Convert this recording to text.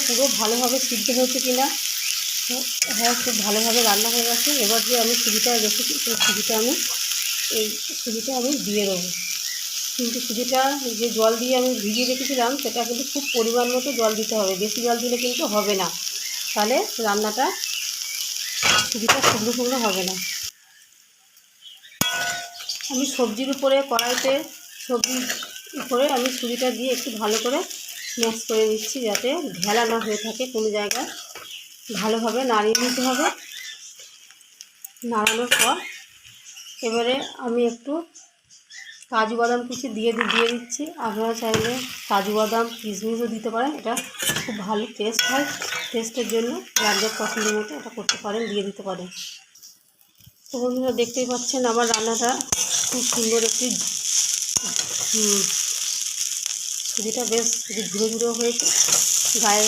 পুরো ভালোভাবে সিদ্ধ হয়েছে কিনা। হ্যাঁ, খুব ভালোভাবে রান্না হয়ে গেছে। এবার যে আমি সুজিটা রেখেছি সেই সুজিটা আমি দিয়ে দেবো। কিন্তু সুজিটা যে জল দিয়ে আমি ভিজিয়ে রেখেছিলাম সেটা কিন্তু খুব পরিমাণ মতো জল দিতে হবে, বেশি জল দিলে কিন্তু হবে না, তাহলে রান্নাটা সুজিটা শুকনো শুকনো হবে না। আমি সবজির উপরে কড়াইতে সবজির উপরে আমি সুজিটা দিয়ে একটু ভালো করে ম্যাশ করে নিচ্ছি, যাতে ঢেলা না হয়ে থাকে কোনো জায়গায়। ভালোভাবে নাড়িয়ে নিতে হবে। নাড়ানোর পর এবারে আমি একটু কাজু বাদাম কুচি দিয়ে দিচ্ছি। আপনারা চাইলে কাজু বাদাম কিশমিশও দিতে পারেন, এটা খুব ভালো টেস্ট হয়। টেস্টের জন্য যার যার পছন্দ মতো এটা করতে পারেন, দিয়ে দিতে পারেন। তো বন্ধুরা দেখতেই পাচ্ছেন আমার রান্নাটা খুব সুন্দর একটি সুজিটা বেশ ঝুড়ো ঝুড়ো হয়েছে, গায়ে